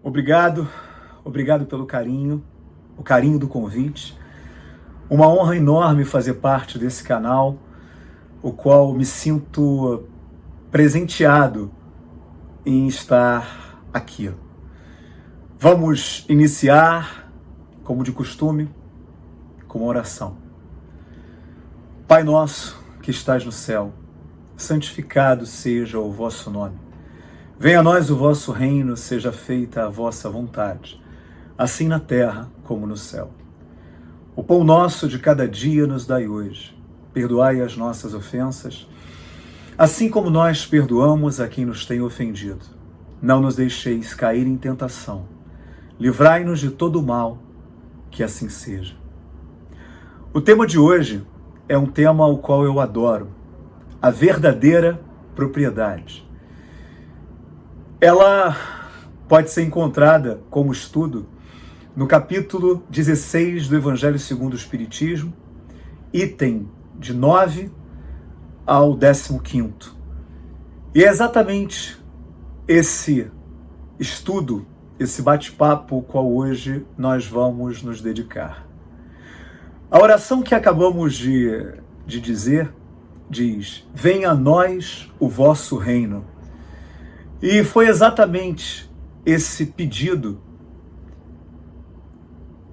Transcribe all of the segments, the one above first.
Obrigado pelo carinho, o carinho do convite. Uma honra enorme fazer parte desse canal, o qual me sinto presenteado em estar aqui. Vamos iniciar, como de costume, com uma oração. Pai nosso que estás no céu, santificado seja o vosso nome. Venha a nós o vosso reino, seja feita a vossa vontade, assim na terra como no céu. O pão nosso de cada dia nos dai hoje. Perdoai as nossas ofensas, assim como nós perdoamos a quem nos tem ofendido. Não nos deixeis cair em tentação. Livrai-nos de todo o mal, que assim seja. O tema de hoje é um tema ao qual eu adoro, a verdadeira propriedade. Ela pode ser encontrada como estudo no capítulo 16 do Evangelho segundo o Espiritismo, item de 9 ao 15º. E é exatamente esse estudo, esse bate-papo ao qual hoje nós vamos nos dedicar. A oração que acabamos de dizer diz: venha a nós o vosso reino. E foi exatamente esse pedido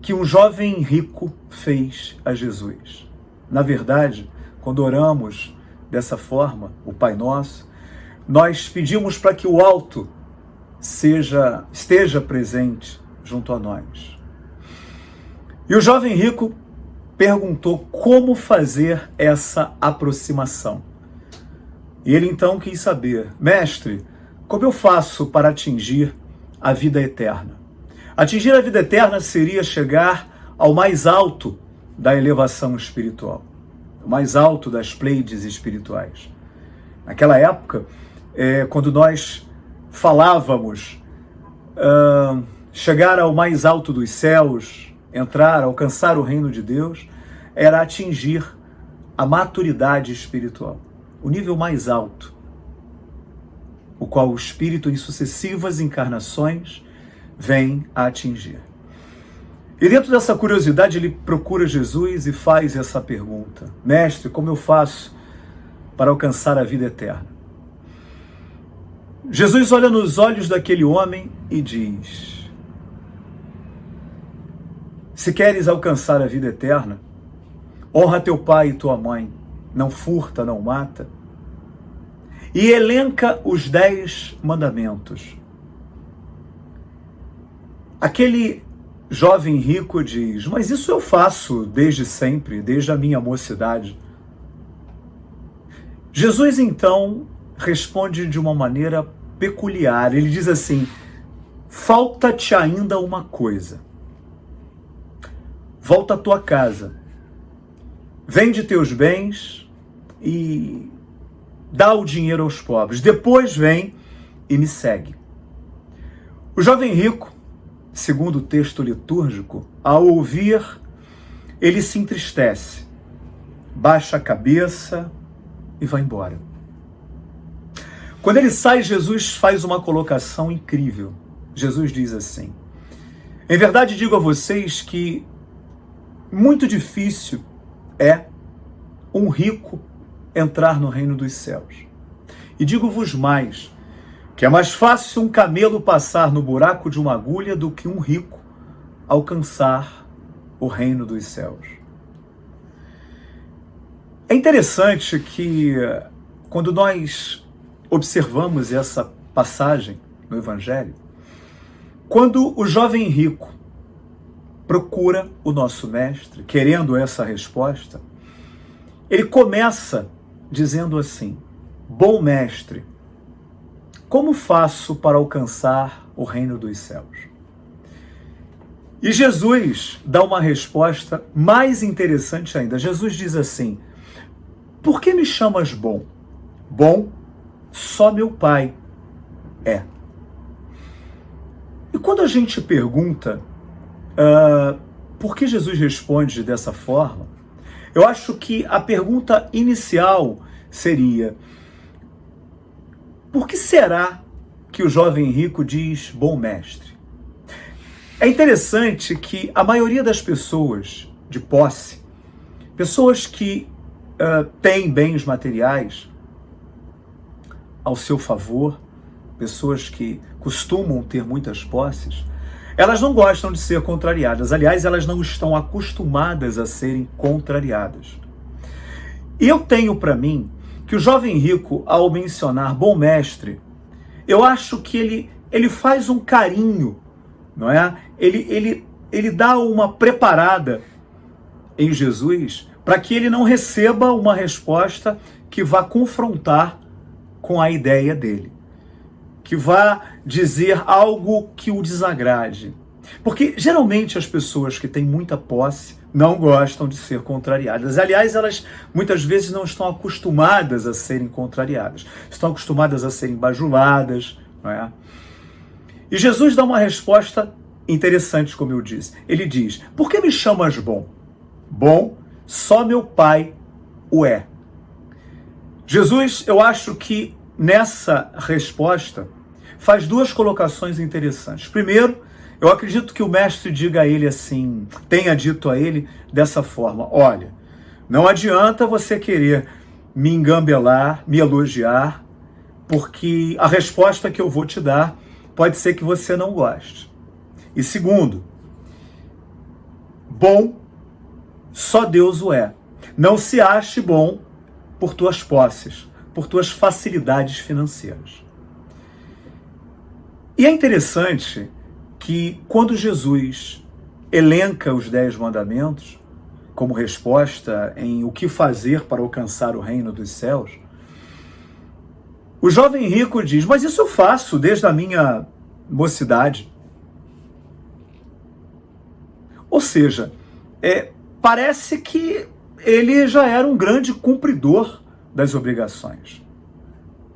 que um jovem rico fez a Jesus. Na verdade, quando oramos dessa forma, o Pai Nosso, nós pedimos para que o alto esteja presente junto a nós. E o jovem rico perguntou como fazer essa aproximação. E ele então quis saber: mestre, como eu faço para atingir a vida eterna? Atingir a vida eterna seria chegar ao mais alto da elevação espiritual, o mais alto das pleiades espirituais. Naquela época, quando nós falávamos chegar ao mais alto dos céus, alcançar o reino de Deus, era atingir a maturidade espiritual, o nível mais alto, o qual o espírito em sucessivas encarnações vem a atingir. E dentro dessa curiosidade ele procura Jesus e faz essa pergunta: mestre, como eu faço para alcançar a vida eterna? Jesus olha nos olhos daquele homem e diz: se queres alcançar a vida eterna, honra teu pai e tua mãe, não furta, não mata, e elenca os 10 mandamentos. Aquele jovem rico diz: mas isso eu faço desde sempre, desde a minha mocidade. Jesus então responde de uma maneira peculiar. Ele diz assim: falta-te ainda uma coisa. Volta à tua casa, vende teus bens e dá o dinheiro aos pobres. Depois vem e me segue. O jovem rico, segundo o texto litúrgico, ao ouvir, ele se entristece, baixa a cabeça e vai embora. Quando ele sai, Jesus faz uma colocação incrível. Jesus diz assim: em verdade digo a vocês que muito difícil é um rico entrar no reino dos céus. E digo-vos mais, que é mais fácil um camelo passar no buraco de uma agulha do que um rico alcançar o reino dos céus. É interessante que quando nós observamos essa passagem no Evangelho, quando o jovem rico procura o nosso mestre, querendo essa resposta, ele começa dizendo assim: bom mestre, como faço para alcançar o reino dos céus? E Jesus dá uma resposta mais interessante ainda. Jesus diz assim: por que me chamas bom? Bom, só meu Pai é. E quando a gente pergunta por que Jesus responde dessa forma, eu acho que a pergunta inicial seria: por que será que o jovem rico diz bom mestre? É interessante que a maioria das pessoas de posse, pessoas que têm bens materiais ao seu favor, pessoas que costumam ter muitas posses, elas não gostam de ser contrariadas. Aliás, elas não estão acostumadas a serem contrariadas. E eu tenho para mim que o jovem rico, ao mencionar bom mestre, eu acho que ele faz um carinho, não é? Ele dá uma preparada em Jesus para que ele não receba uma resposta que vá confrontar com a ideia dele, que vá dizer algo que o desagrade. Porque geralmente as pessoas que têm muita posse não gostam de ser contrariadas. Aliás, elas muitas vezes não estão acostumadas a serem contrariadas. Estão acostumadas a serem bajuladas, não é? E Jesus dá uma resposta interessante, como eu disse. Ele diz: por que me chamas bom? Bom, só meu Pai o é. Jesus, eu acho que nessa resposta faz duas colocações interessantes. Primeiro, eu acredito que o mestre diga a ele assim, tenha dito a ele dessa forma: olha, não adianta você querer me engambelar, me elogiar, porque a resposta que eu vou te dar pode ser que você não goste. E segundo, bom, só Deus o é. Não se ache bom por tuas posses, por tuas facilidades financeiras. E é interessante que quando Jesus elenca os 10 mandamentos como resposta em o que fazer para alcançar o reino dos céus, o jovem rico diz: mas isso eu faço desde a minha mocidade. Ou seja, parece que ele já era um grande cumpridor das obrigações.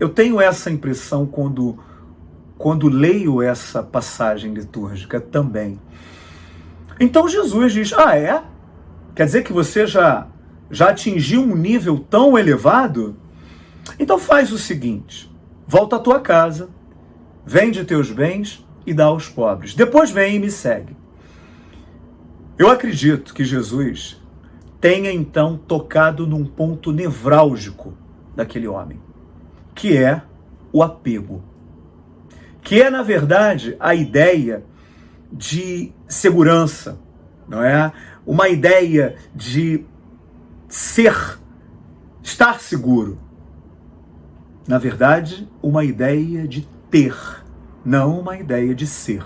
Eu tenho essa impressão quando leio essa passagem litúrgica também. Então Jesus diz: ah, é? Quer dizer que você já atingiu um nível tão elevado? Então faz o seguinte: volta à tua casa, vende teus bens e dá aos pobres. Depois vem e me segue. Eu acredito que Jesus tenha então tocado num ponto nevrálgico daquele homem, que é o apego. Que é, na verdade, a ideia de segurança, não é? Uma ideia de estar seguro. Na verdade, uma ideia de ter, não uma ideia de ser.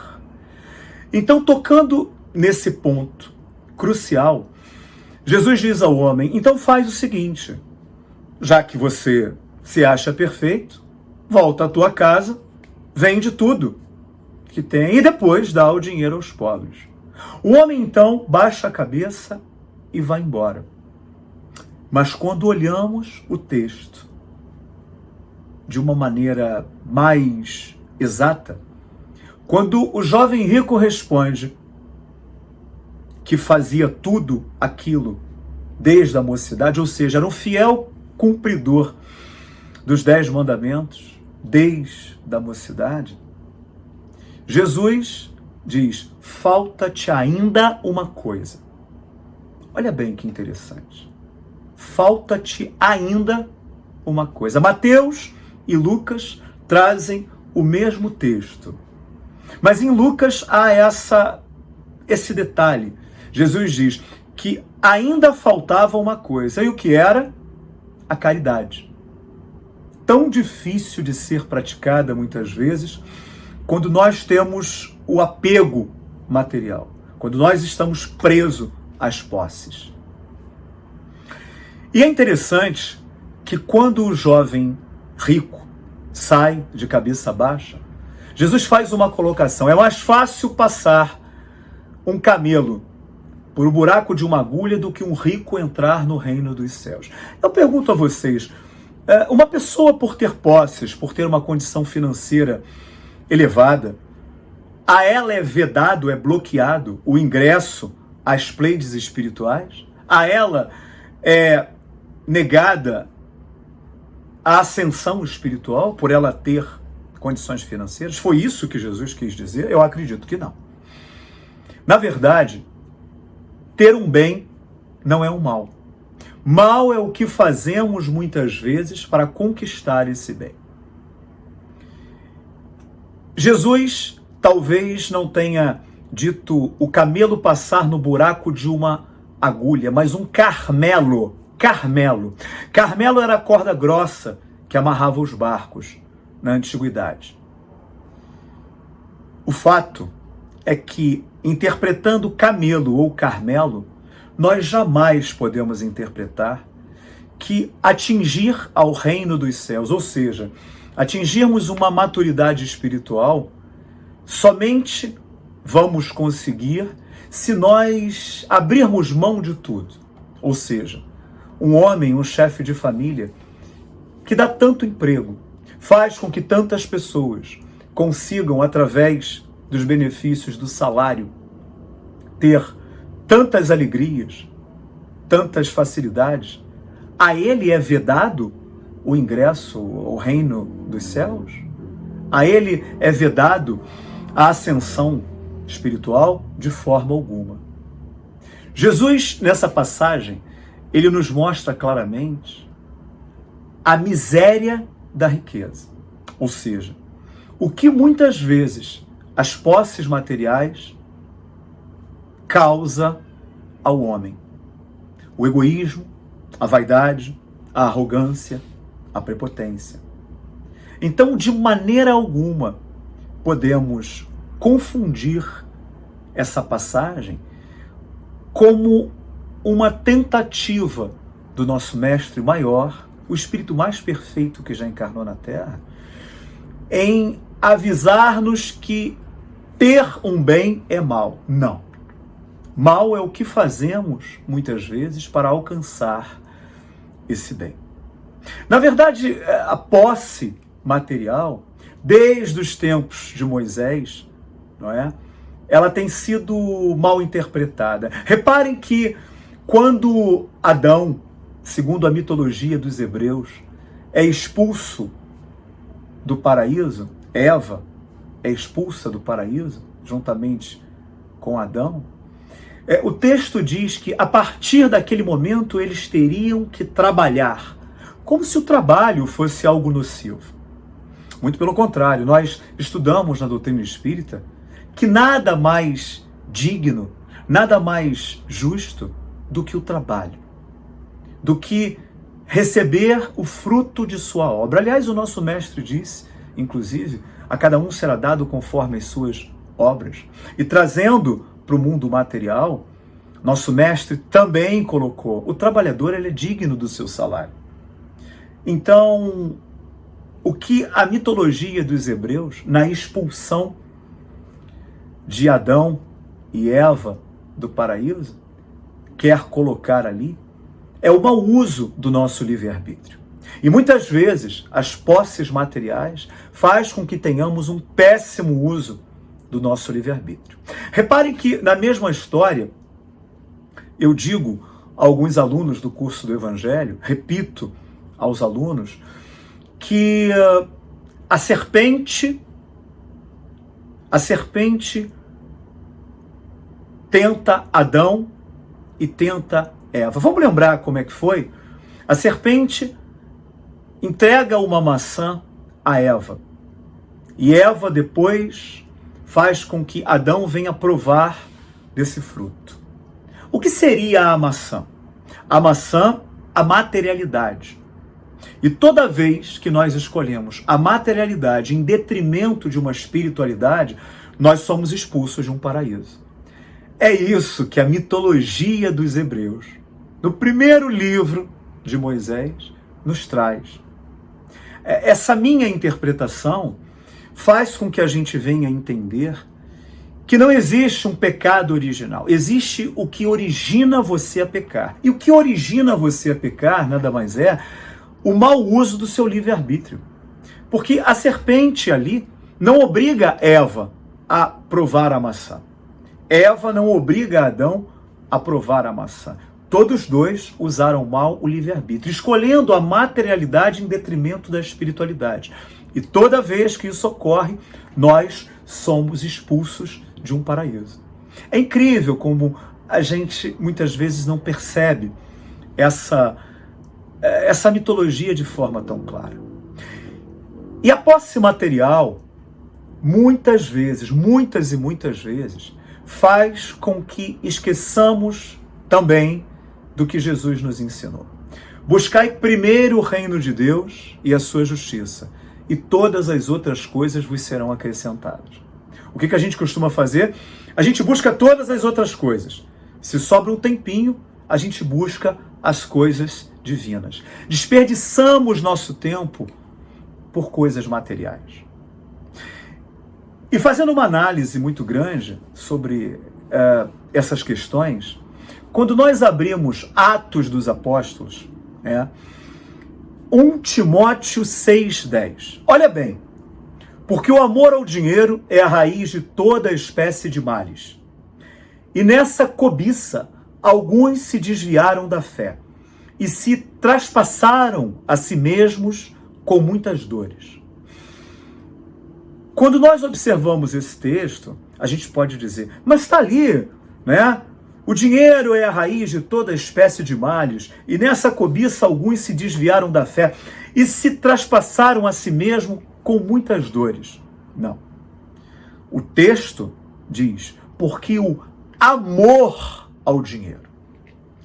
Então, tocando nesse ponto crucial, Jesus diz ao homem: então faz o seguinte, já que você se acha perfeito, volta à tua casa, vende tudo que tem e depois dá o dinheiro aos pobres. O homem então baixa a cabeça e vai embora. Mas quando olhamos o texto de uma maneira mais exata, quando o jovem rico responde que fazia tudo aquilo desde a mocidade, ou seja, era um fiel cumpridor dos 10 mandamentos desde a mocidade, Jesus diz: falta-te ainda uma coisa. Olha bem que interessante. Falta-te ainda uma coisa. Mateus e Lucas trazem o mesmo texto. Mas em Lucas há esse detalhe. Jesus diz que ainda faltava uma coisa. E o que era? A caridade. Tão difícil de ser praticada muitas vezes quando nós temos o apego material, quando nós estamos presos às posses. E é interessante que quando o jovem rico sai de cabeça baixa, Jesus faz uma colocação: é mais fácil passar um camelo por um buraco de uma agulha do que um rico entrar no reino dos céus. Eu pergunto a vocês, uma pessoa por ter posses, por ter uma condição financeira elevada, a ela é vedado, é bloqueado o ingresso às pleiades espirituais? A ela é negada a ascensão espiritual por ela ter condições financeiras? Foi isso que Jesus quis dizer? Eu acredito que não. Na verdade, ter um bem não é um mal. Mal é o que fazemos muitas vezes para conquistar esse bem. Jesus talvez não tenha dito o camelo passar no buraco de uma agulha, mas um carmelo. Carmelo era a corda grossa que amarrava os barcos na antiguidade. O fato é que, interpretando camelo ou carmelo, nós jamais podemos interpretar que atingir ao reino dos céus, ou seja, atingirmos uma maturidade espiritual, somente vamos conseguir se nós abrirmos mão de tudo. Ou seja, um homem, um chefe de família, que dá tanto emprego, faz com que tantas pessoas consigam, através dos benefícios do salário, ter tantas alegrias, tantas facilidades, a ele é vedado o ingresso ao reino dos céus? A ele é vedado a ascensão espiritual? De forma alguma. Jesus, nessa passagem, ele nos mostra claramente a miséria da riqueza. Ou seja, o que muitas vezes as posses materiais causa ao homem. O egoísmo, a vaidade, a arrogância, a prepotência. Então, de maneira alguma, podemos confundir essa passagem como uma tentativa do nosso mestre maior, o espírito mais perfeito que já encarnou na Terra, em avisar-nos que ter um bem é mal. Não. Mal é o que fazemos, muitas vezes, para alcançar esse bem. Na verdade, a posse material, desde os tempos de Moisés, não é? Ela tem sido mal interpretada. Reparem que quando Adão, segundo a mitologia dos hebreus, é expulso do paraíso, Eva é expulsa do paraíso, juntamente com Adão, o texto diz que a partir daquele momento eles teriam que trabalhar, como se o trabalho fosse algo nocivo. Muito pelo contrário, nós estudamos na doutrina espírita que nada mais digno, nada mais justo do que o trabalho, do que receber o fruto de sua obra. Aliás, o nosso mestre disse, inclusive, a cada um será dado conforme as suas obras. E trazendo para o mundo material, nosso mestre também colocou, o trabalhador ele é digno do seu salário. Então, o que a mitologia dos hebreus, na expulsão de Adão e Eva do paraíso, quer colocar ali, é o mau uso do nosso livre-arbítrio. E muitas vezes as posses materiais faz com que tenhamos um péssimo uso do nosso livre-arbítrio. Reparem que na mesma história, eu digo a alguns alunos do curso do Evangelho, repito aos alunos, que a serpente tenta Adão e tenta Eva. Vamos lembrar como é que foi? A serpente entrega uma maçã a Eva. E Eva depois faz com que Adão venha provar desse fruto. O que seria a maçã? A maçã, a materialidade. E toda vez que nós escolhemos a materialidade em detrimento de uma espiritualidade, nós somos expulsos de um paraíso. É isso que a mitologia dos hebreus, no primeiro livro de Moisés, nos traz. Essa minha interpretação faz com que a gente venha entender que não existe um pecado original. Existe o que origina você a pecar. E o que origina você a pecar nada mais é o mau uso do seu livre-arbítrio. Porque a serpente ali não obriga Eva a provar a maçã. Eva não obriga Adão a provar a maçã. Todos dois usaram mal o livre-arbítrio, escolhendo a materialidade em detrimento da espiritualidade. E toda vez que isso ocorre, nós somos expulsos de um paraíso. É incrível como a gente muitas vezes não percebe essa mitologia de forma tão clara. E a posse material, muitas e muitas vezes, faz com que esqueçamos também do que Jesus nos ensinou. Buscai primeiro o reino de Deus e a sua justiça, e todas as outras coisas vos serão acrescentadas. O que a gente costuma fazer? A gente busca todas as outras coisas. Se sobra um tempinho, a gente busca as coisas divinas. Desperdiçamos nosso tempo por coisas materiais. E fazendo uma análise muito grande sobre essas questões, quando nós abrimos Atos dos Apóstolos, 1 Timóteo 6,10, olha bem, porque o amor ao dinheiro é a raiz de toda espécie de males. E nessa cobiça, alguns se desviaram da fé e se traspassaram a si mesmos com muitas dores. Quando nós observamos esse texto, a gente pode dizer, mas está ali, né? O dinheiro é a raiz de toda espécie de males, e nessa cobiça alguns se desviaram da fé e se traspassaram a si mesmo com muitas dores. Não. O texto diz, porque o amor ao dinheiro.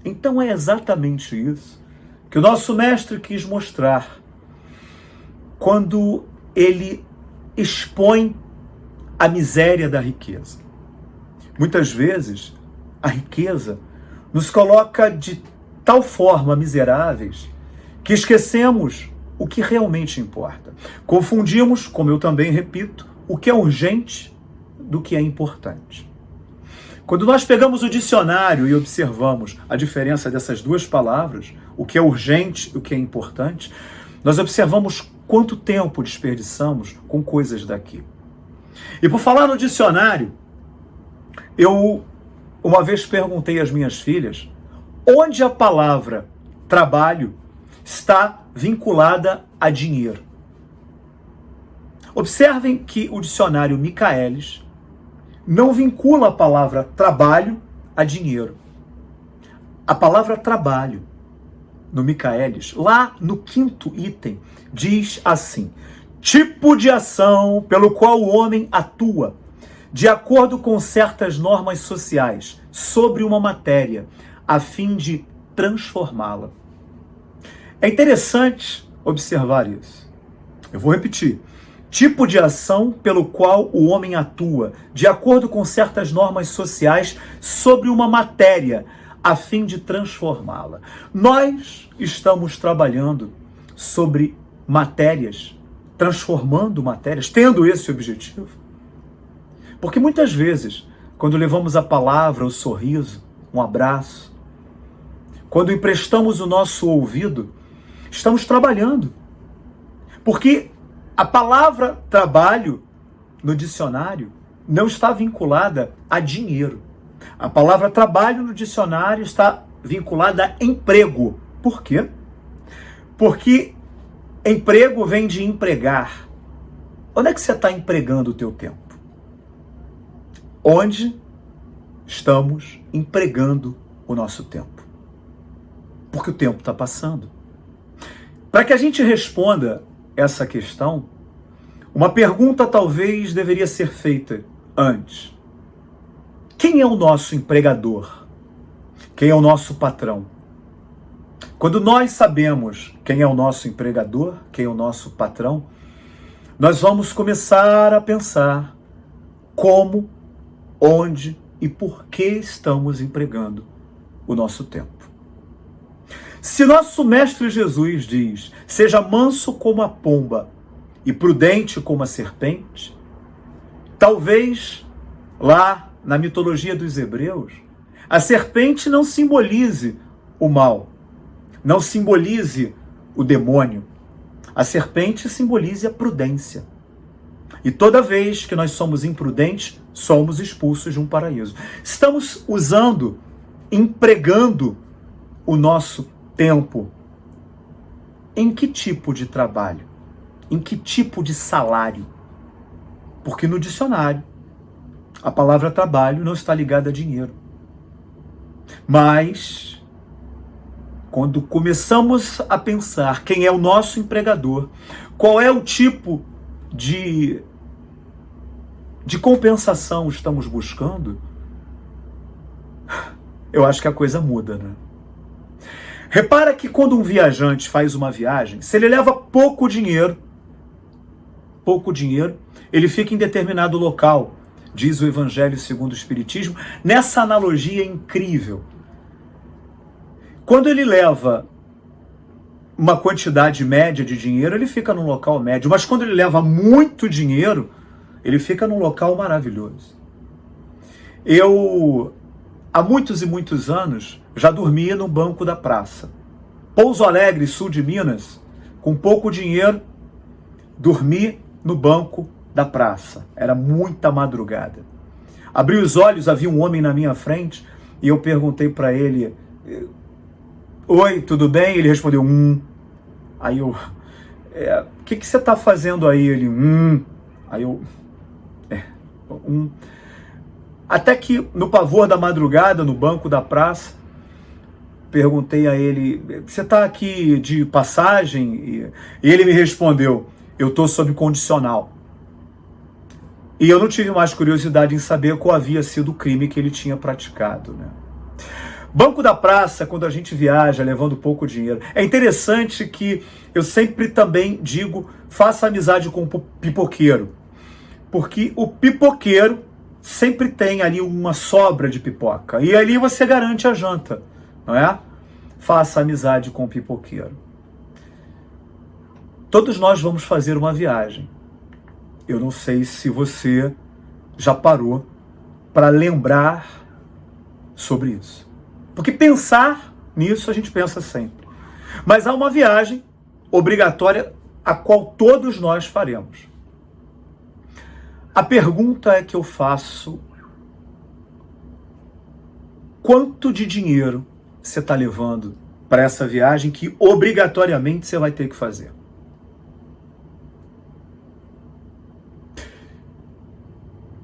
Então é exatamente isso que o nosso mestre quis mostrar quando ele expõe a miséria da riqueza. Muitas vezes, a riqueza nos coloca de tal forma miseráveis que esquecemos o que realmente importa. Confundimos, como eu também repito, o que é urgente do que é importante. Quando nós pegamos o dicionário e observamos a diferença dessas duas palavras, o que é urgente e o que é importante, nós observamos quanto tempo desperdiçamos com coisas daqui. E por falar no dicionário, eu uma vez perguntei às minhas filhas onde a palavra trabalho está vinculada a dinheiro. Observem que o dicionário Michaelis não vincula a palavra trabalho a dinheiro. A palavra trabalho no Michaelis, lá no 5º item, diz assim: tipo de ação pelo qual o homem atua de acordo com certas normas sociais sobre uma matéria, a fim de transformá-la. É interessante observar isso. Eu vou repetir. Tipo de ação pelo qual o homem atua, de acordo com certas normas sociais sobre uma matéria, a fim de transformá-la. Nós estamos trabalhando sobre matérias, transformando matérias, tendo esse objetivo. Porque muitas vezes, quando levamos a palavra, o sorriso, um abraço, quando emprestamos o nosso ouvido, estamos trabalhando. Porque a palavra trabalho no dicionário não está vinculada a dinheiro. A palavra trabalho no dicionário está vinculada a emprego. Por quê? Porque emprego vem de empregar. Onde é que você está empregando o teu tempo? Onde estamos empregando o nosso tempo? Porque o tempo está passando. Para que a gente responda essa questão, uma pergunta talvez deveria ser feita antes. Quem é o nosso empregador? Quem é o nosso patrão? Quando nós sabemos quem é o nosso empregador, quem é o nosso patrão, nós vamos começar a pensar como, onde e por que estamos empregando o nosso tempo. Se nosso Mestre Jesus diz, seja manso como a pomba e prudente como a serpente, talvez lá na mitologia dos hebreus, a serpente não simbolize o mal, não simbolize o demônio. A serpente simboliza a prudência. E toda vez que nós somos imprudentes, somos expulsos de um paraíso. Estamos empregando o nosso tempo em que tipo de trabalho? Em que tipo de salário? Porque no dicionário, A palavra trabalho não está ligada a dinheiro. Mas, quando começamos a pensar quem é o nosso empregador, qual é o tipo de compensação estamos buscando, eu acho que a coisa muda, né? Repara que quando um viajante faz uma viagem, se ele leva pouco dinheiro, ele fica em determinado local, diz o Evangelho segundo o Espiritismo, nessa analogia incrível. Quando ele leva uma quantidade média de dinheiro, ele fica num local médio, mas quando ele leva muito dinheiro, ele fica num local maravilhoso. Eu, há muitos e muitos anos, já dormia no banco da praça. Pouso Alegre, sul de Minas, com pouco dinheiro, dormi no banco da praça. Era muita madrugada. Abri os olhos, havia um homem na minha frente e eu perguntei para ele: oi, tudo bem? Ele respondeu: Aí eu: o que você está fazendo aí? Ele: Aí eu: Até que, no pavor da madrugada, no banco da praça, perguntei a ele: você está aqui de passagem? E ele me respondeu: eu estou sob condicional. E eu não tive mais curiosidade em saber qual havia sido o crime que ele tinha praticado, né? Banco da praça, quando a gente viaja levando pouco dinheiro. É interessante que eu sempre também digo: faça amizade com o pipoqueiro. Porque o pipoqueiro sempre tem ali uma sobra de pipoca. E ali você garante a janta, não é? Faça amizade com o pipoqueiro. Todos nós vamos fazer uma viagem. Eu não sei se você já parou para lembrar sobre isso. Porque pensar nisso a gente pensa sempre. Mas há uma viagem obrigatória a qual todos nós faremos. A pergunta que eu faço: quanto de dinheiro você está levando para essa viagem que obrigatoriamente você vai ter que fazer?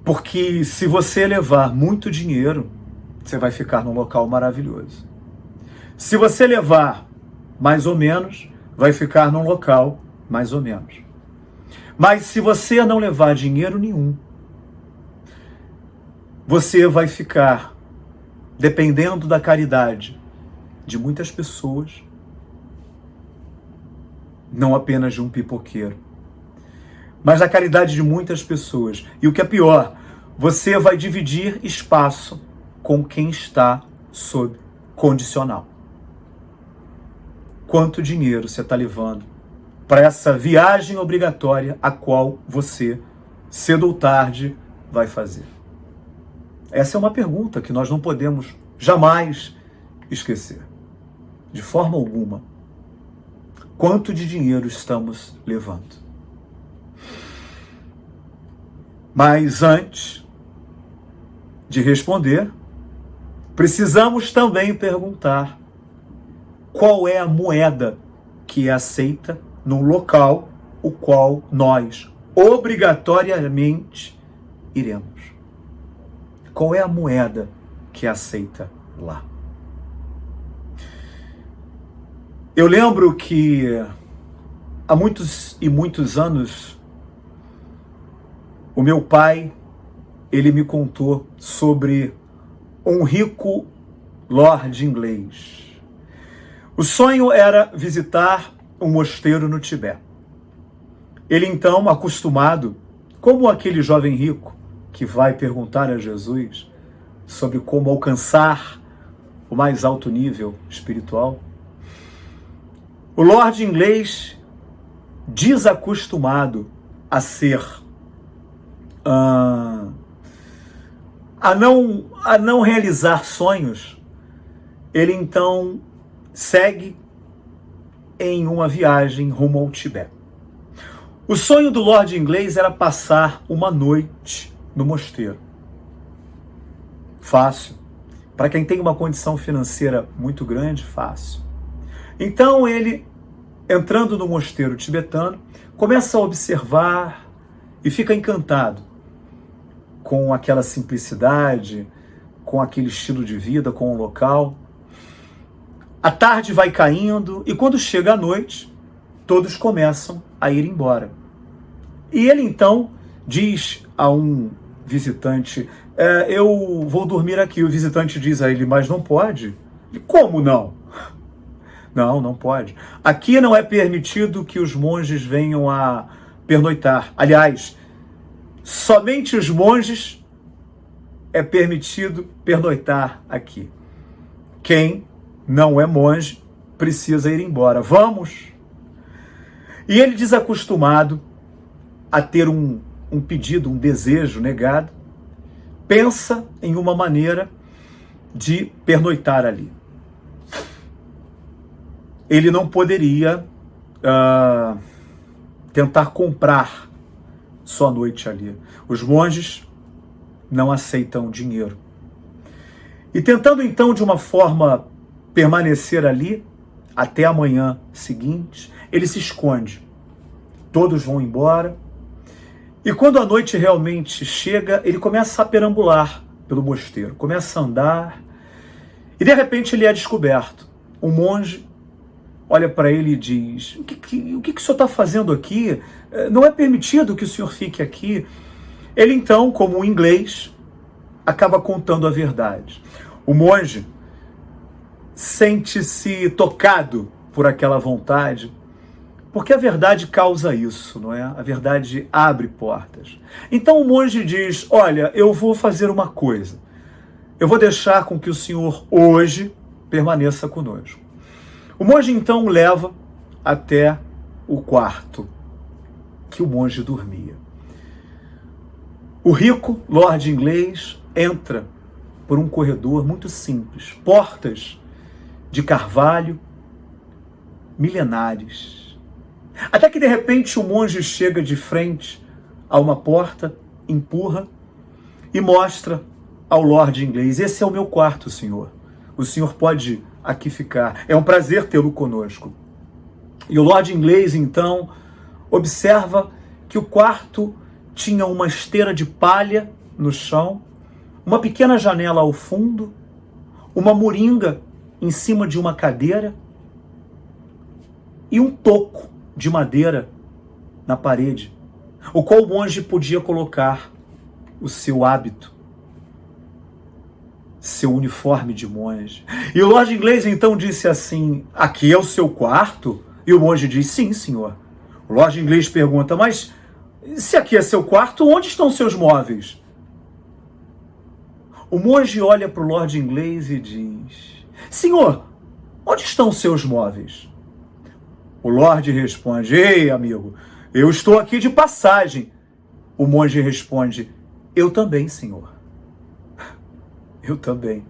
Porque se você levar muito dinheiro, você vai ficar num local maravilhoso. Se você levar mais ou menos, vai ficar num local mais ou menos. Mas se você não levar dinheiro nenhum, você vai ficar dependendo da caridade de muitas pessoas, não apenas de um pipoqueiro, mas da caridade de muitas pessoas. E o que é pior, você vai dividir espaço com quem está sob condicional. Quanto dinheiro você está levando para essa viagem obrigatória a qual você, cedo ou tarde, vai fazer? Essa é uma pergunta que nós não podemos jamais esquecer. De forma alguma. Quanto de dinheiro estamos levando? Mas antes de responder, precisamos também perguntar: qual é a moeda que é aceita no local o qual nós obrigatoriamente iremos? Qual é a moeda que é aceita lá? Eu lembro que há muitos e muitos anos, o meu pai, ele me contou sobre um rico lord inglês. O sonho era visitar um mosteiro no Tibete. Ele então, acostumado, como aquele jovem rico que vai perguntar a Jesus sobre como alcançar o mais alto nível espiritual, o lord inglês, desacostumado a ser a não realizar sonhos, ele então segue em uma viagem rumo ao Tibete. O sonho do lord inglês era passar uma noite no mosteiro. Fácil. Para quem tem uma condição financeira muito grande, fácil. Então ele, entrando no mosteiro tibetano, começa a observar e fica encantado com aquela simplicidade, com aquele estilo de vida, com o local. A tarde vai caindo e quando chega a noite, todos começam a ir embora. E ele então diz a um visitante, eu vou dormir aqui. O visitante diz a ele, mas não pode. Como não? Não, não pode. Aqui não é permitido que os monges venham a pernoitar. Aliás, somente os monges é permitido pernoitar aqui. Quem não é monge precisa ir embora. Vamos! E ele, desacostumado a ter um pedido, um desejo negado, pensa em uma maneira de pernoitar ali. Ele não poderia tentar comprar sua noite ali. Os monges não aceitam dinheiro. E tentando então de uma forma permanecer ali até a manhã seguinte, ele se esconde. Todos vão embora. E quando a noite realmente chega, ele começa a perambular pelo mosteiro, começa a andar e de repente ele é descoberto. Um monge olha para ele e diz, o que o senhor está fazendo aqui? Não é permitido que o senhor fique aqui. Ele então, como um inglês, acaba contando a verdade. O monge sente-se tocado por aquela vontade, porque a verdade causa isso, não é? A verdade abre portas. Então o monge diz, olha, eu vou fazer uma coisa. Eu vou deixar com que o senhor hoje permaneça conosco. O monge então o leva até o quarto que o monge dormia. O rico lord inglês entra por um corredor muito simples, portas de carvalho milenares. Até que de repente o monge chega de frente a uma porta, empurra e mostra ao lord inglês, esse é o meu quarto, senhor. O senhor pode aqui ficar. É um prazer tê-lo conosco. E o lord inglês então observa que o quarto tinha uma esteira de palha no chão, uma pequena janela ao fundo, uma moringa em cima de uma cadeira e um toco de madeira na parede, o qual o monge podia colocar o seu hábito, seu uniforme de monge. E o lord inglês então disse assim, aqui é o seu quarto? E o monge diz, sim, senhor. O lord inglês pergunta, mas se aqui é seu quarto, onde estão seus móveis? O monge olha para o lord inglês e diz, senhor, onde estão seus móveis? O lorde responde, ei, amigo, eu estou aqui de passagem. O monge responde, eu também, senhor. Eu também.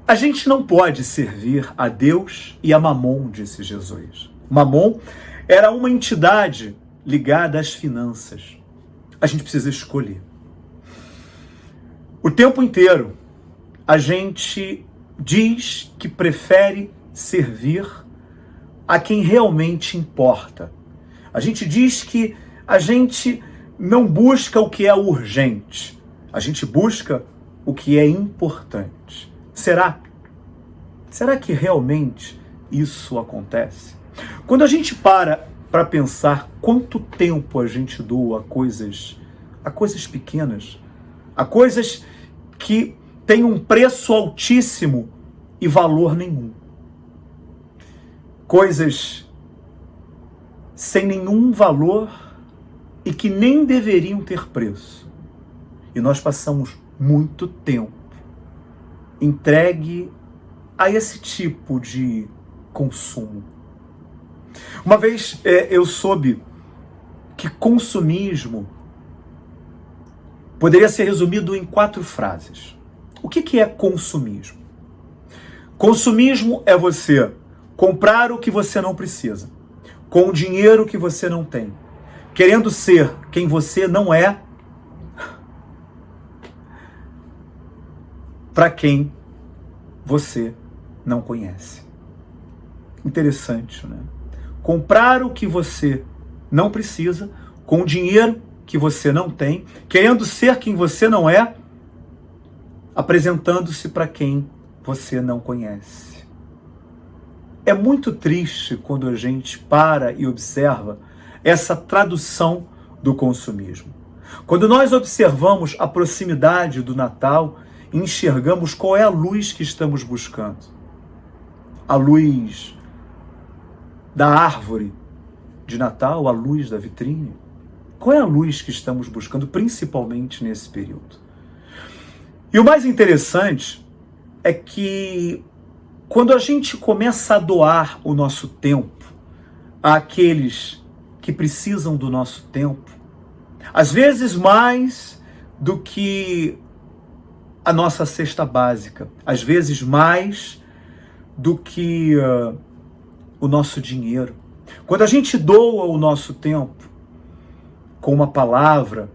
A gente não pode servir a Deus e a Mamon, disse Jesus. Mamon era uma entidade ligada às finanças. A gente precisa escolher. O tempo inteiro, a gente diz que prefere servir a quem realmente importa. A gente diz que a gente não busca o que é urgente. A gente busca o que é importante. Será? Será que realmente isso acontece? Quando a gente para pensar quanto tempo a gente doa a coisas pequenas, a coisas que têm um preço altíssimo e valor nenhum, coisas sem nenhum valor e que nem deveriam ter preço. E nós passamos muito tempo entregue a esse tipo de consumo. Uma vez eu soube que consumismo poderia ser resumido em 4 frases. O que é consumismo? Consumismo é você comprar o que você não precisa, com o dinheiro que você não tem, querendo ser quem você não é, para quem você não conhece. Interessante, né? Comprar o que você não precisa, com o dinheiro que você não tem, querendo ser quem você não é, apresentando-se para quem você não conhece. É muito triste quando a gente para e observa essa tradução do consumismo. Quando nós observamos a proximidade do Natal e enxergamos qual é a luz que estamos buscando. A luz da árvore de Natal, a luz da vitrine. Qual é a luz que estamos buscando, principalmente nesse período? E o mais interessante é que quando a gente começa a doar o nosso tempo àqueles que precisam do nosso tempo, às vezes mais do que a nossa cesta básica, às vezes mais do que o nosso dinheiro. Quando a gente doa o nosso tempo com uma palavra,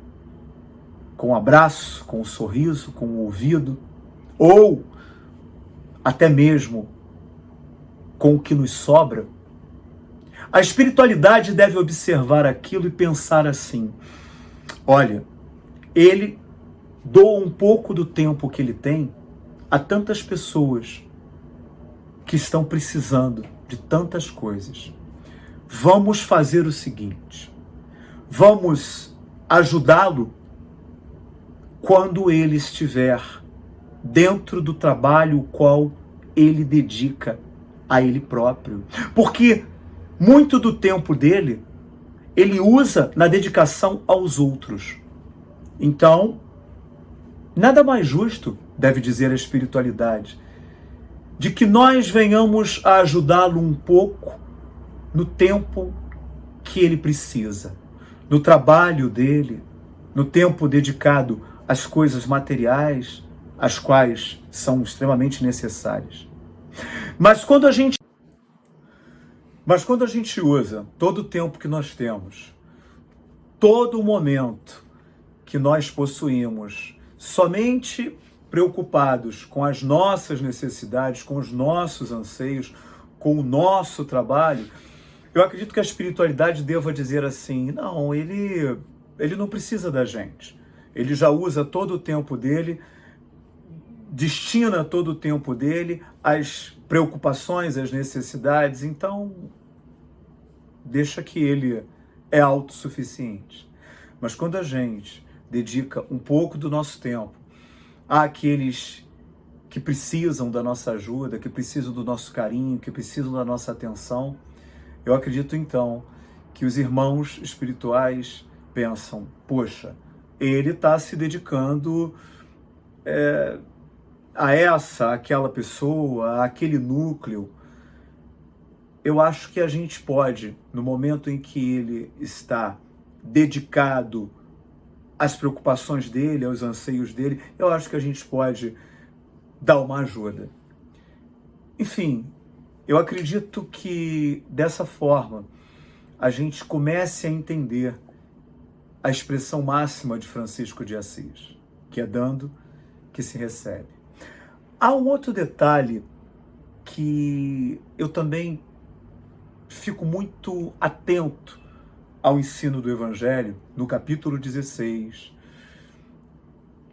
com um abraço, com um sorriso, com um ouvido, ou até mesmo com o que nos sobra, a espiritualidade deve observar aquilo e pensar assim: olha, ele doa um pouco do tempo que ele tem a tantas pessoas que estão precisando de tantas coisas. Vamos fazer o seguinte: vamos ajudá-lo quando ele estiver dentro do trabalho o qual ele dedica a ele próprio. Porque muito do tempo dele, ele usa na dedicação aos outros. Então, nada mais justo, deve dizer a espiritualidade, de que nós venhamos a ajudá-lo um pouco no tempo que ele precisa, no trabalho dele, no tempo dedicado às coisas materiais, as quais são extremamente necessárias. Mas quando a gente usa todo o tempo que nós temos, todo o momento que nós possuímos, somente preocupados com as nossas necessidades, com os nossos anseios, com o nosso trabalho, eu acredito que a espiritualidade deva dizer assim: não, ele não precisa da gente. Ele já usa todo o tempo dele, destina todo o tempo dele às preocupações, às necessidades, então deixa que ele é autossuficiente. Mas quando a gente dedica um pouco do nosso tempo àqueles que precisam da nossa ajuda, que precisam do nosso carinho, que precisam da nossa atenção, eu acredito então que os irmãos espirituais pensam: poxa, ele está se dedicando àquela pessoa, àquele núcleo. Eu acho que a gente pode, no momento em que ele está dedicado às preocupações dele, aos anseios dele, eu acho que a gente pode dar uma ajuda. Enfim, eu acredito que dessa forma a gente comece a entender a expressão máxima de Francisco de Assis, que é dando que se recebe. Há um outro detalhe que eu também fico muito atento ao ensino do Evangelho, no capítulo 16,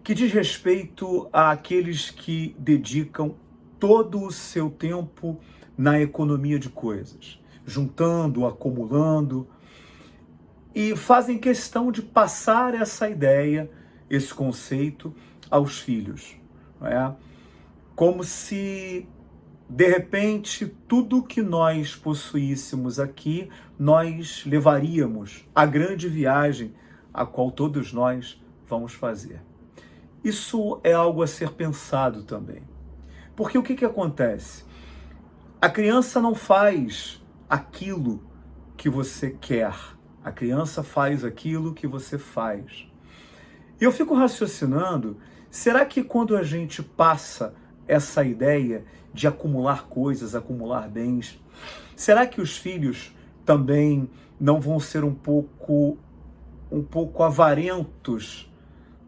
que diz respeito àqueles que dedicam todo o seu tempo na economia de coisas, juntando, acumulando, e fazem questão de passar essa ideia, esse conceito aos filhos. Não é? Como se, de repente, tudo que nós possuíssemos aqui, nós levaríamos à grande viagem a qual todos nós vamos fazer. Isso é algo a ser pensado também. Porque o que acontece? A criança não faz aquilo que você quer. A criança faz aquilo que você faz. E eu fico raciocinando, será que quando a gente passa essa ideia de acumular coisas, acumular bens, será que os filhos também não vão ser um pouco avarentos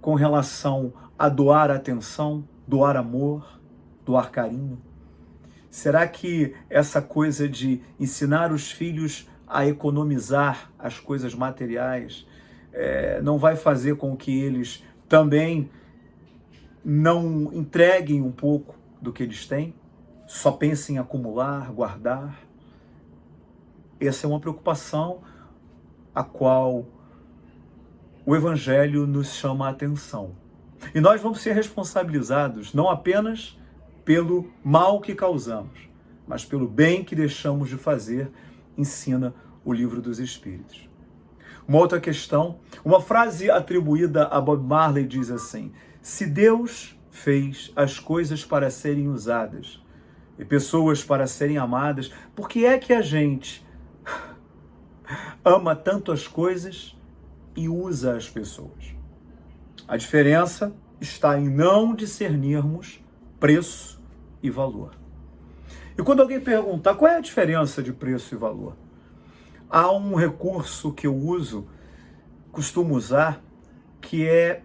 com relação a doar atenção, doar amor, doar carinho? Será que essa coisa de ensinar os filhos a economizar as coisas materiais não vai fazer com que eles também não entreguem um pouco do que eles têm, só pensem em acumular, guardar. Essa é uma preocupação a qual o Evangelho nos chama a atenção. E nós vamos ser responsabilizados não apenas pelo mal que causamos, mas pelo bem que deixamos de fazer, ensina o Livro dos Espíritos. Uma outra questão, uma frase atribuída a Bob Marley diz assim: se Deus fez as coisas para serem usadas e pessoas para serem amadas, por que é que a gente ama tanto as coisas e usa as pessoas? A diferença está em não discernirmos preço e valor. E quando alguém perguntar qual é a diferença de preço e valor, há um recurso que eu costumo usar, que é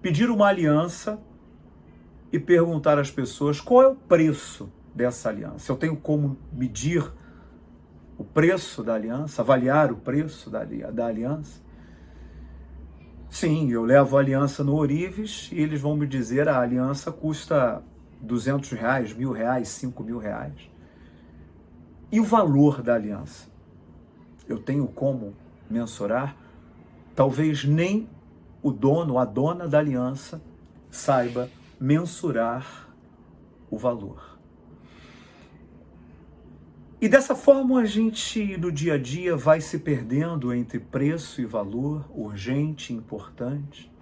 pedir uma aliança e perguntar às pessoas qual é o preço dessa aliança. Eu tenho como medir o preço da aliança, avaliar o preço da aliança? Sim, eu levo a aliança no ourives e eles vão me dizer a aliança custa R$200, R$1.000, R$5.000. E o valor da aliança? Eu tenho como mensurar? Talvez nem o dono, a dona da aliança saiba mensurar o valor. E dessa forma a gente, no dia a dia, vai se perdendo entre preço e valor, urgente e importante.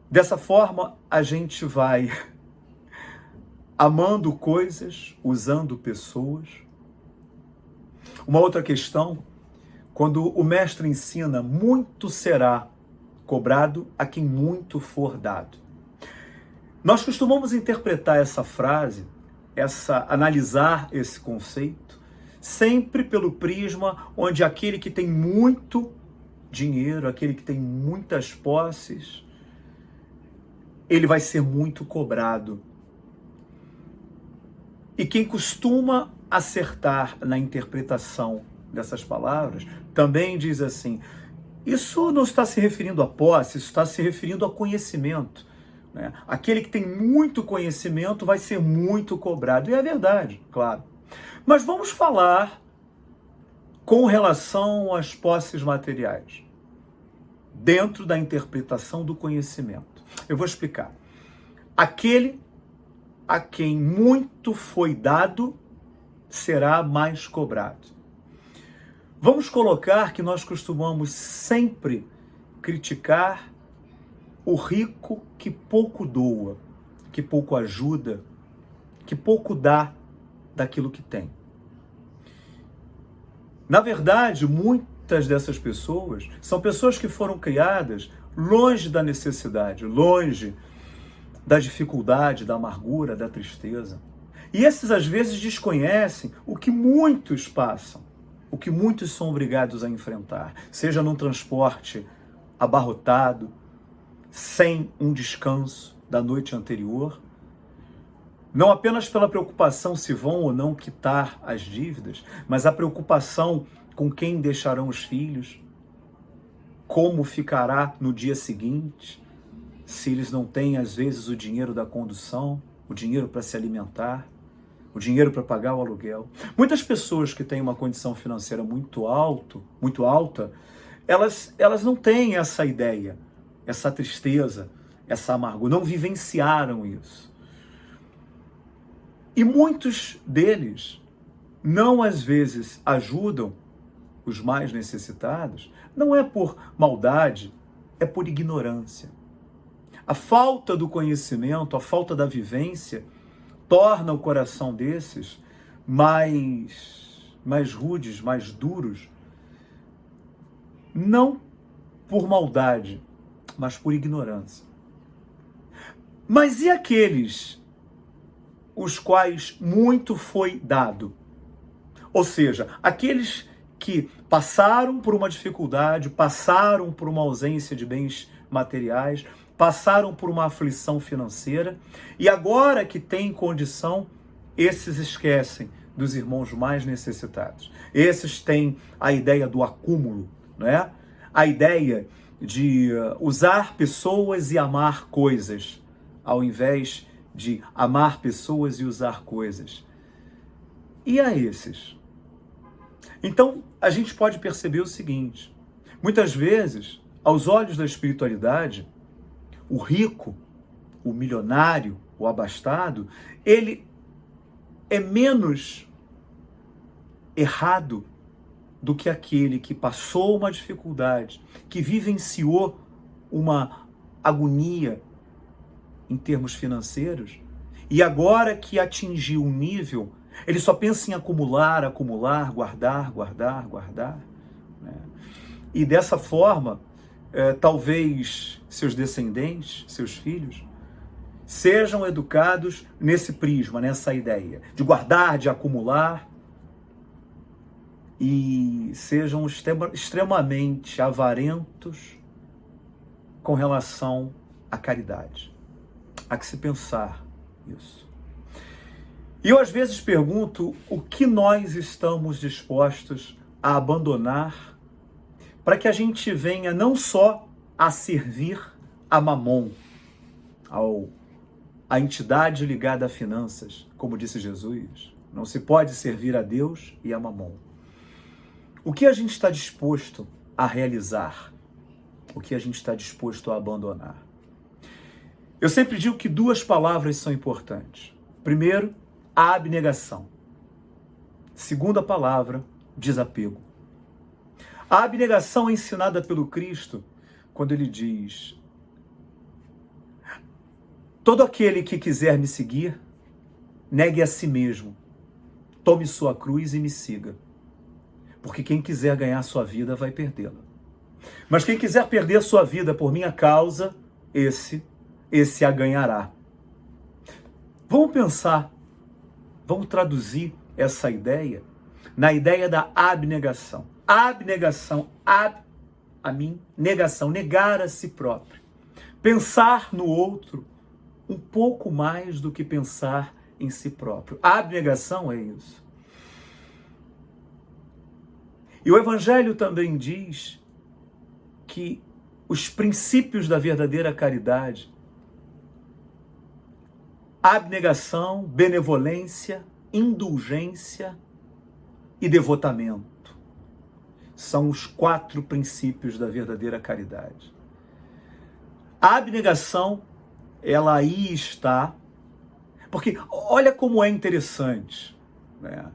Dessa forma a gente vai amando coisas, usando pessoas. Uma outra questão, quando o mestre ensina, muito será cobrado a quem muito for dado. Nós costumamos interpretar essa frase, analisar esse conceito, sempre pelo prisma onde aquele que tem muito dinheiro, aquele que tem muitas posses, ele vai ser muito cobrado. E quem costuma acertar na interpretação dessas palavras também diz assim: isso não está se referindo a posse, isso está se referindo a conhecimento. Né? Aquele que tem muito conhecimento vai ser muito cobrado. E é verdade, claro. Mas vamos falar com relação às posses materiais, dentro da interpretação do conhecimento. Eu vou explicar. Aquele a quem muito foi dado será mais cobrado. Vamos colocar que nós costumamos sempre criticar o rico que pouco doa, que pouco ajuda, que pouco dá daquilo que tem. Na verdade, muitas dessas pessoas são pessoas que foram criadas longe da necessidade, longe da dificuldade, da amargura, da tristeza. E esses, às vezes, desconhecem o que muitos passam, o que muitos são obrigados a enfrentar, seja num transporte abarrotado, sem um descanso da noite anterior, não apenas pela preocupação se vão ou não quitar as dívidas, mas a preocupação com quem deixarão os filhos, como ficará no dia seguinte, se eles não têm, às vezes, o dinheiro da condução, o dinheiro para se alimentar, o dinheiro para pagar o aluguel. Muitas pessoas que têm uma condição financeira muito alta, elas não têm essa ideia, essa tristeza, essa amargura, não vivenciaram isso. E muitos deles não, às vezes, ajudam os mais necessitados, não é por maldade, é por ignorância. A falta do conhecimento, a falta da vivência, torna o coração desses mais rudes, mais duros, não por maldade, mas por ignorância. Mas e aqueles os quais muito foi dado? Ou seja, aqueles que passaram por uma dificuldade, passaram por uma ausência de bens materiais, passaram por uma aflição financeira, e agora que têm condição, esses esquecem dos irmãos mais necessitados. Esses têm a ideia do acúmulo, não é? a ideia de usar pessoas e amar coisas, ao invés de amar pessoas e usar coisas. E a esses? Então, a gente pode perceber o seguinte: muitas vezes, aos olhos da espiritualidade, o rico, o milionário, o abastado, ele é menos errado do que aquele que passou uma dificuldade, que vivenciou uma agonia em termos financeiros, e agora que atingiu um nível, ele só pensa em acumular, acumular, guardar, guardar, guardar, né? E dessa forma, talvez seus descendentes, seus filhos, sejam educados nesse prisma, nessa ideia de guardar, de acumular, e sejam extremamente avarentos com relação à caridade. Há que se pensar isso. E eu às vezes pergunto o que nós estamos dispostos a abandonar para que a gente venha não só a servir a Mamon, a entidade ligada a finanças, como disse Jesus. Não se pode servir a Deus e a Mamon. O que a gente está disposto a realizar? O que a gente está disposto a abandonar? Eu sempre digo que duas palavras são importantes. Primeiro, a abnegação. Segunda palavra, desapego. A abnegação é ensinada pelo Cristo quando ele diz: todo aquele que quiser me seguir, negue a si mesmo, tome sua cruz e me siga. Porque quem quiser ganhar sua vida vai perdê-la. Mas quem quiser perder sua vida por minha causa, esse a ganhará. Vamos pensar, vamos traduzir essa ideia na ideia da abnegação. Abnegação, a mim, negação, negar a si próprio. Pensar no outro um pouco mais do que pensar em si próprio. A abnegação é isso. E o Evangelho também diz que os princípios da verdadeira caridade, abnegação, benevolência, indulgência e devotamento, são os 4 princípios da verdadeira caridade. A abnegação, ela aí está, porque olha como é interessante, né?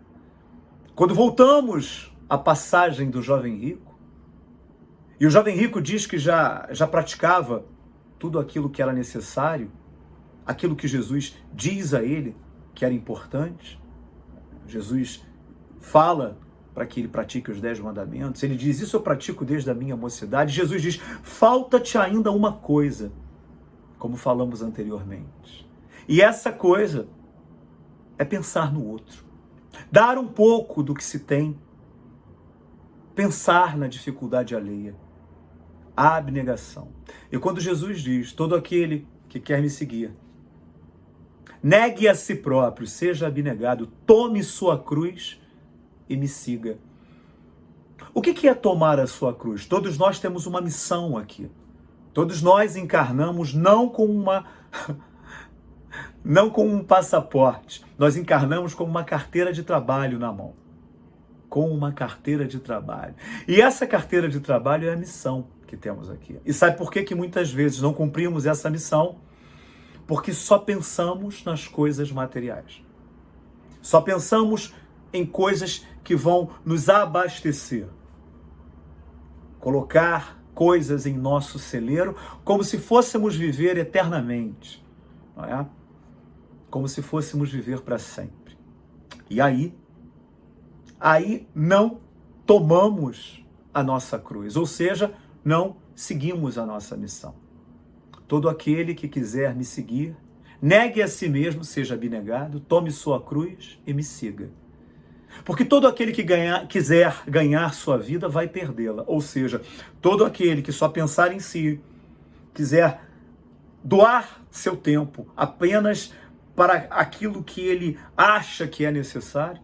Quando voltamos à passagem do jovem rico, e o jovem rico diz que já praticava tudo aquilo que era necessário, aquilo que Jesus diz a ele que era importante. Jesus fala para que ele pratique os 10 mandamentos. Ele diz: isso eu pratico desde a minha mocidade. Jesus diz: falta-te ainda uma coisa, como falamos anteriormente. E essa coisa é pensar no outro. Dar um pouco do que se tem. Pensar na dificuldade alheia. A abnegação. E quando Jesus diz: todo aquele que quer me seguir, negue a si próprio, seja abnegado, tome sua cruz e me siga. O que é tomar a sua cruz? Todos nós temos uma missão aqui. Todos nós encarnamos não com um passaporte. Nós encarnamos com uma carteira de trabalho na mão. Com uma carteira de trabalho. E essa carteira de trabalho é a missão que temos aqui. E sabe por que muitas vezes não cumprimos essa missão? Porque só pensamos nas coisas materiais. Só pensamos em coisas que vão nos abastecer. Colocar coisas em nosso celeiro como se fôssemos viver eternamente. Não é? Como se fôssemos viver para sempre. E aí não tomamos a nossa cruz, ou seja, não seguimos a nossa missão. Todo aquele que quiser me seguir, negue a si mesmo, seja abnegado, tome sua cruz e me siga. Porque todo aquele que quiser ganhar sua vida vai perdê-la. Ou seja, todo aquele que só pensar em si, quiser doar seu tempo apenas para aquilo que ele acha que é necessário,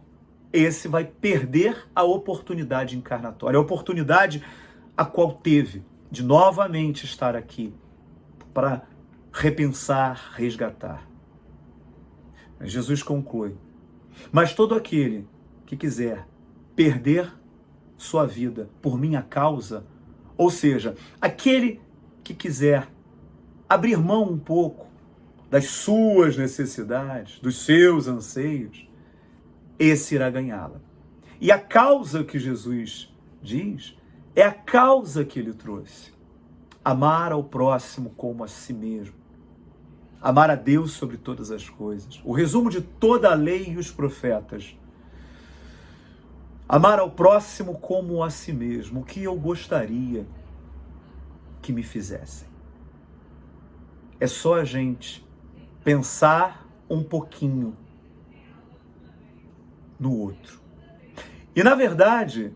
esse vai perder a oportunidade encarnatória, a oportunidade a qual teve de novamente estar aqui para repensar, resgatar. Mas Jesus conclui: mas todo aquele que quiser perder sua vida por minha causa, ou seja, aquele que quiser abrir mão um pouco das suas necessidades, dos seus anseios, esse irá ganhá-la. E a causa que Jesus diz é a causa que ele trouxe: amar ao próximo como a si mesmo. Amar a Deus sobre todas as coisas. O resumo de toda a lei e os profetas. Amar ao próximo como a si mesmo. O que eu gostaria que me fizessem. É só a gente pensar um pouquinho no outro. E na verdade,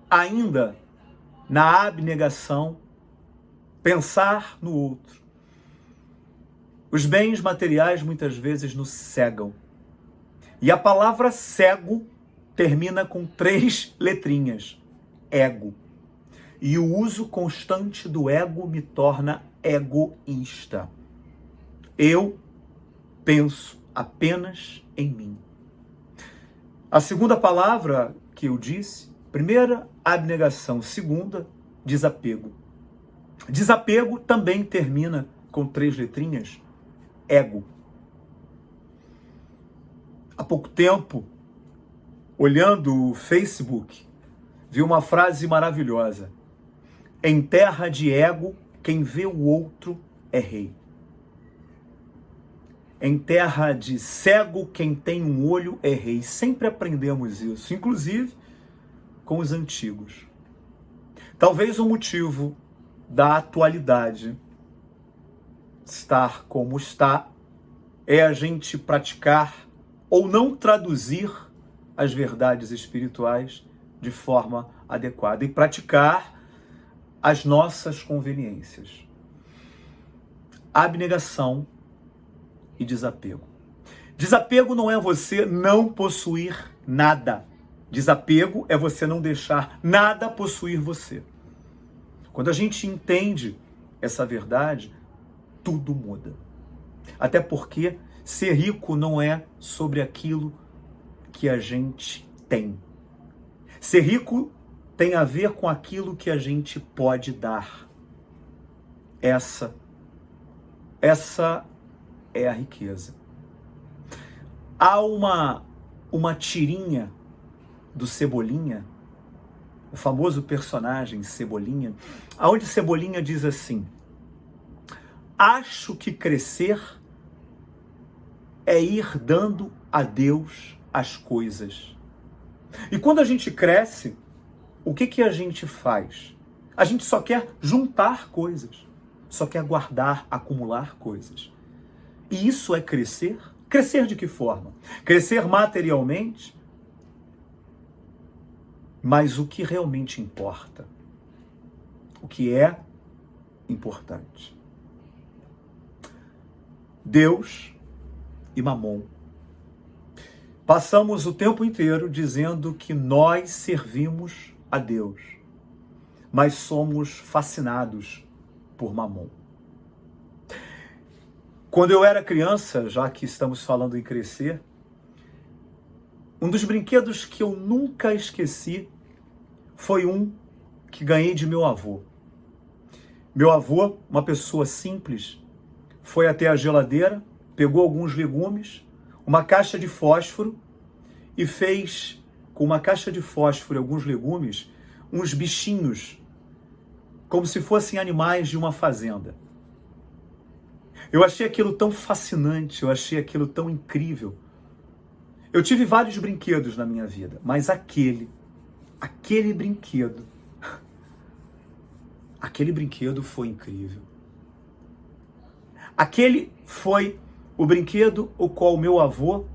ainda na abnegação, pensar no outro. Os bens materiais muitas vezes nos cegam. E a palavra cego termina com 3 letrinhas: ego. E o uso constante do ego me torna egoísta. Eu penso apenas em mim. A segunda palavra que eu disse, primeira, abnegação. Segunda, desapego. Desapego também termina com 3 letrinhas: ego. Há pouco tempo, olhando o Facebook, vi uma frase maravilhosa: em terra de ego, quem vê o outro é rei. Em terra de cego, quem tem um olho é rei. Sempre aprendemos isso, inclusive com os antigos. Talvez o motivo da atualidade estar como está é a gente praticar ou não traduzir as verdades espirituais de forma adequada e praticar as nossas conveniências. Abnegação e desapego. Desapego não é você não possuir nada. Desapego é você não deixar nada possuir você. Quando a gente entende essa verdade, tudo muda. Até porque ser rico não é sobre aquilo que a gente tem. Ser rico tem a ver com aquilo que a gente pode dar. Essa é a riqueza. Há uma tirinha do Cebolinha, o famoso personagem Cebolinha, onde Cebolinha diz assim: acho que crescer é ir dando a Deus as coisas. E quando a gente cresce, o que a gente faz? A gente só quer juntar coisas, só quer guardar, acumular coisas. E isso é crescer? Crescer de que forma? Crescer materialmente? Mas o que realmente importa? O que é importante? Deus e Mamon. Passamos o tempo inteiro dizendo que nós servimos a Deus, mas somos fascinados por Mamon. Quando eu era criança, já que estamos falando em crescer, um dos brinquedos que eu nunca esqueci foi um que ganhei de meu avô. Meu avô, uma pessoa simples, foi até a geladeira, pegou alguns legumes, uma caixa de fósforo e fez, com uma caixa de fósforo e alguns legumes, uns bichinhos, como se fossem animais de uma fazenda. Eu achei aquilo tão fascinante, eu achei aquilo tão incrível. Eu tive vários brinquedos na minha vida, mas aquele brinquedo foi incrível. Aquele foi o brinquedo o qual o meu avô,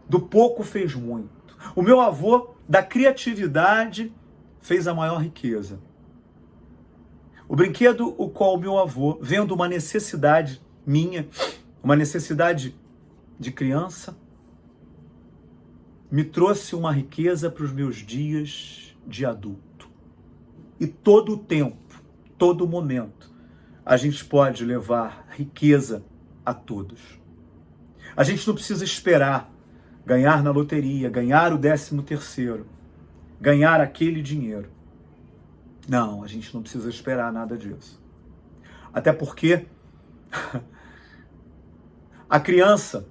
do pouco, fez muito. O meu avô, da criatividade, fez a maior riqueza. O brinquedo o qual o meu avô, vendo uma necessidade minha, uma necessidade de criança, me trouxe uma riqueza para os meus dias de adulto. E todo o tempo, todo momento, a gente pode levar riqueza a todos. A gente não precisa esperar ganhar na loteria, ganhar o 13º, ganhar aquele dinheiro. Não, a gente não precisa esperar nada disso. Até porque a criança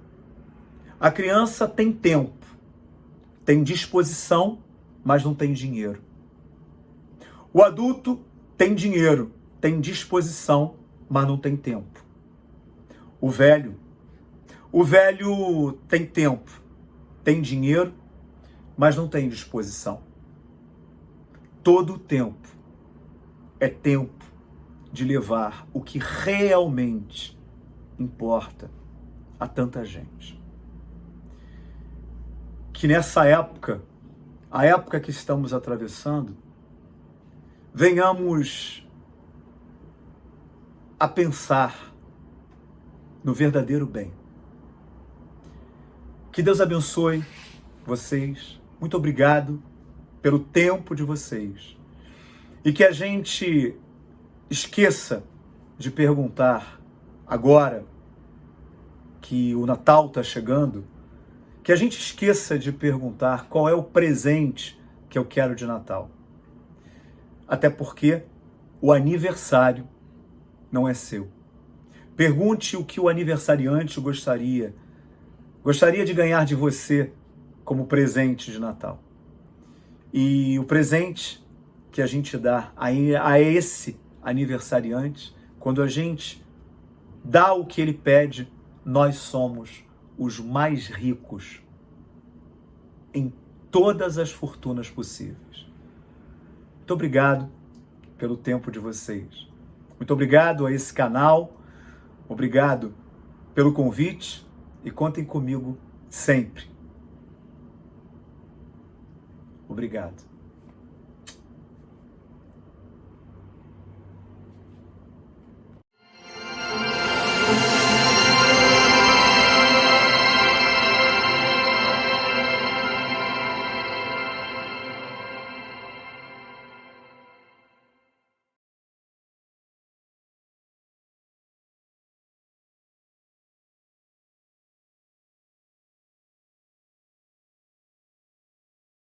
tem tempo, tem disposição, mas não tem dinheiro. O adulto tem dinheiro, tem disposição, mas não tem tempo. O velho tem tempo, tem dinheiro, mas não tem disposição. Todo o tempo é tempo de levar o que realmente importa a tanta gente. Que nessa época, a época que estamos atravessando, venhamos a pensar no verdadeiro bem. Que Deus abençoe vocês. Muito obrigado pelo tempo de vocês. E que a gente esqueça de perguntar agora que o Natal está chegando, que a gente esqueça de perguntar qual é o presente que eu quero de Natal. Até porque o aniversário não é seu. Pergunte o que o aniversariante gostaria de ganhar de você como presente de Natal. E o presente que a gente dá a esse aniversariante, quando a gente dá o que ele pede, nós somos os mais ricos em todas as fortunas possíveis. Muito obrigado pelo tempo de vocês. Muito obrigado a esse canal. Obrigado pelo convite e contem comigo sempre. Obrigado.